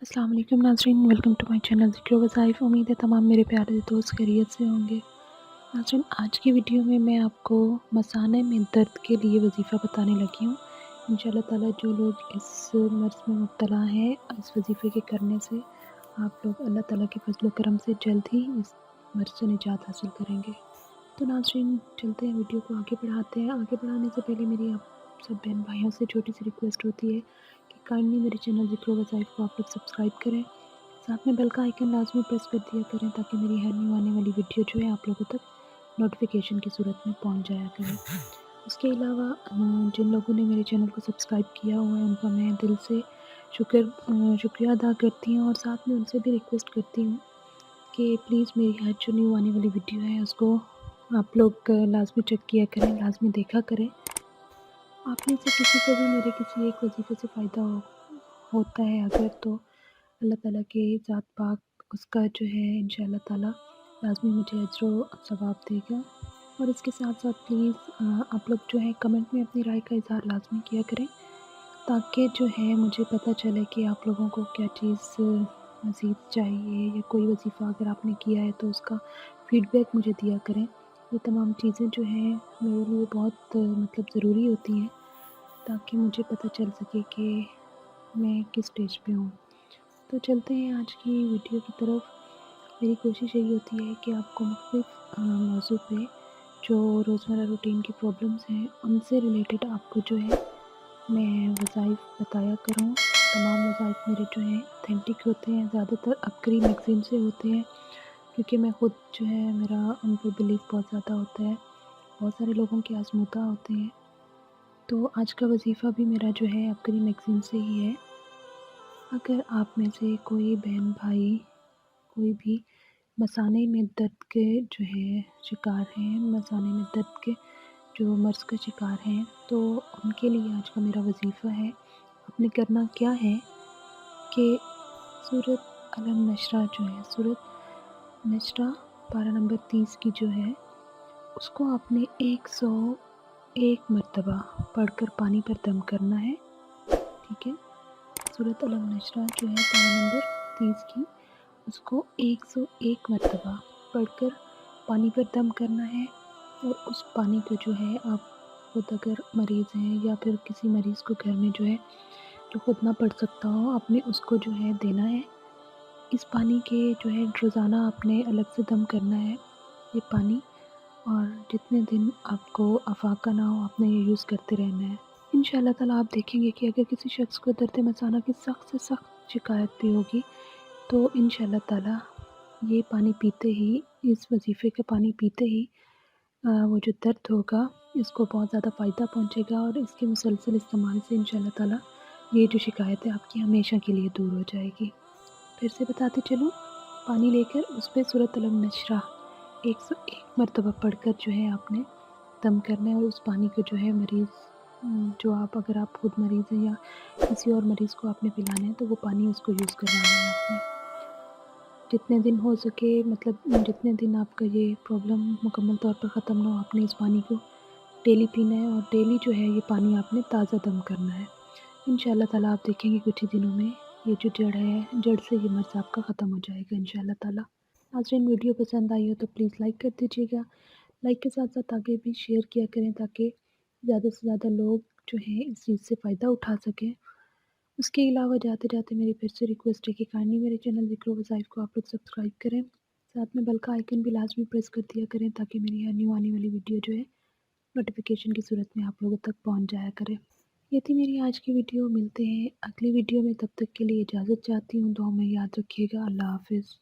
अस्सलाम वालेकुम नाज़रीन, वेलकम टू माय चैनल ज़िक्र वज़ाइफ़। उम्मीद है तमाम मेरे प्यारे दोस्त खैरियत से होंगे। नाज़रीन, आज की वीडियो में मैं आपको मसाने में दर्द के लिए वजीफ़ा बताने लगी हूँ। इंशाअल्लाह ताला जो लोग इस मर्ज़ में मुब्तला हैं, इस वजीफ़े के करने से आप लोग अल्लाह ताला के फ़ज़ल व करम से जल्द ही इस मर्ज़ से निजात हासिल करेंगे। तो नाज़रीन, चलते हैं, वीडियो को आगे बढ़ाते हैं। आगे बढ़ाने से पहले मेरी आप सब बहन भाइयों से छोटी सी रिक्वेस्ट होती है कि काइंडली मेरे चैनल ज़िक्र वज़ाइफ़ को आप लोग सब्सक्राइब करें, साथ में बेल का आइकन लाज़मी प्रेस कर दिया करें ताकि मेरी हर न्यू आने वाली वीडियो जो है आप लोगों तक नोटिफिकेशन की सूरत में पहुंच जाया करे। उसके अलावा जिन लोगों ने मेरे चैनल को सब्सक्राइब किया हुआ है उनका मैं दिल से शुक्रिया अदा करती हूँ, और साथ में उनसे भी रिक्वेस्ट करती हूँ कि प्लीज़ मेरी हर जो न्यू आने वाली वीडियो है उसको आप लोग लाज़मी चेक किया करें, लाज़मी देखा करें। आप में से किसी को भी मेरे किसी एक वजीफ़े से फ़ायदा होता है अगर, तो अल्लाह ताला के ज़ात पाक उसका जो है इंशाअल्लाह ताला लाज़मी मुझे अज्र व सवाब देगा। और इसके साथ-साथ प्लीज़ आप लोग जो है कमेंट में अपनी राय का इज़हार लाज़मी किया करें, ताकि जो है मुझे पता चले कि आप लोगों को क्या चीज़ मज़ीद चाहिए, या कोई वजीफ़ा अगर आपने किया है तो उसका फ़ीडबैक मुझे दिया करें। ये तमाम चीज़ें जो हैं मेरे लिए बहुत मतलब ज़रूरी होती हैं, ताकि मुझे पता चल सके कि मैं किस स्टेज पे हूँ। तो चलते हैं आज की वीडियो की तरफ। मेरी कोशिश यही होती है कि आपको मुख्तलिफ़ मौज़ू पे जो रोज़मर्रा रूटीन की प्रॉब्लम्स हैं उनसे रिलेटेड आपको जो है मैं वज़ाइफ़ बताया करूँ। तमाम वज़ाइफ़ मेरे जो हैं ऑथेंटिक होते हैं, ज़्यादातर अबकरी मैगज़ीन से होते हैं, क्योंकि मैं ख़ुद जो है मेरा उन पर बिलीव बहुत ज़्यादा होता है। बहुत सारे लोगों के आज़मूदा होते हैं। तो आज का वजीफ़ा भी मेरा जो है अबकरी मैगज़ीन से ही है। अगर आप में से कोई बहन भाई कोई भी मसाने में दर्द के जो है शिकार हैं, मसाने में दर्द के जो मर्ज़ का शिकार हैं, तो उनके लिए आज का मेरा वजीफ़ा है। आपने करना क्या है कि सूरत अलम नशरा जो है, सूरत नशरा पारा नंबर 30 की जो है उसको आपने 101 मरतबा पढ़कर पानी पर दम करना है। ठीक है, सूरत अलम नशरा जो है पारा नंबर 30 की, उसको 101 मरतबा पढ़कर पानी पर दम करना है। और उस पानी को जो है आप खुद अगर मरीज़ हैं या फिर किसी मरीज़ को घर में जो है जो खुद ना पढ़ सकता हो, आपने उसको जो है देना है। इस पानी के जो है रोज़ाना आपने अलग से दम करना है ये पानी, और जितने दिन आपको अफ़ाका ना हो आपने ये यूज़ करते रहना है। इंशाअल्लाह ताला आप देखेंगे कि अगर किसी शख़्स को दर्द मसाना की सख्त से सख्त शिकायत भी होगी, तो इंशाअल्लाह ताला ये पानी पीते ही, इस वजीफ़े का पानी पीते ही वो जो दर्द होगा इसको बहुत ज़्यादा फ़ायदा पहुँचेगा, और इसके मुसलसल इस्तेमाल से इंशाअल्लाह ताला ये जो शिकायत है आपकी हमेशा के लिए दूर हो जाएगी। फिर से बताते चलूँ, पानी लेकर उस पे सूरत अलम नशरा 101 मरतबा पढ़कर जो है आपने दम करना है, और उस पानी को जो है मरीज़ जो आप, अगर आप खुद मरीज़ हैं या किसी और मरीज़ को आपने पिलाना है, तो वो पानी उसको यूज़ करवाना है आपने। जितने दिन हो सके, मतलब जितने दिन आपका ये प्रॉब्लम मुकम्मल तौर पर ख़त्म ना हो, आपने इस पानी को डेली पीना है, और डेली जो है ये पानी आपने ताज़ा दम करना है। इंशाअल्लाह ताला आप देखेंगे कुछ ही दिनों में ये जो जड़ है, जड़ से ये मर्ज़ आपका ख़त्म हो जाएगा इंशाअल्लाह ताला। नाज़रीन, वीडियो पसंद आई हो तो प्लीज़ लाइक कर दीजिएगा। लाइक के साथ-साथ आगे भी शेयर किया करें, ताकि ज़्यादा से ज़्यादा लोग जो हैं इस चीज़ से फ़ायदा उठा सकें। उसके अलावा जाते-जाते मेरी फिर से रिक्वेस्ट है कि काइंडली मेरे चैनल ज़िक्र वज़ाइफ़ को आप लोग सब्सक्राइब करें। साथ में बेल का आइकन भी लाज़मी प्रेस कर दिया करें, ताकि मेरी हर न्यू आने वाली वीडियो जो है नोटिफिकेशन की सूरत में आप लोगों तक पहुँच जाया करे। ये थी मेरी आज की वीडियो। मिलते हैं अगली वीडियो में, तब तक के लिए इजाज़त चाहती हूँ। दुआ में याद रखिएगा। अल्लाह हाफ़िज़।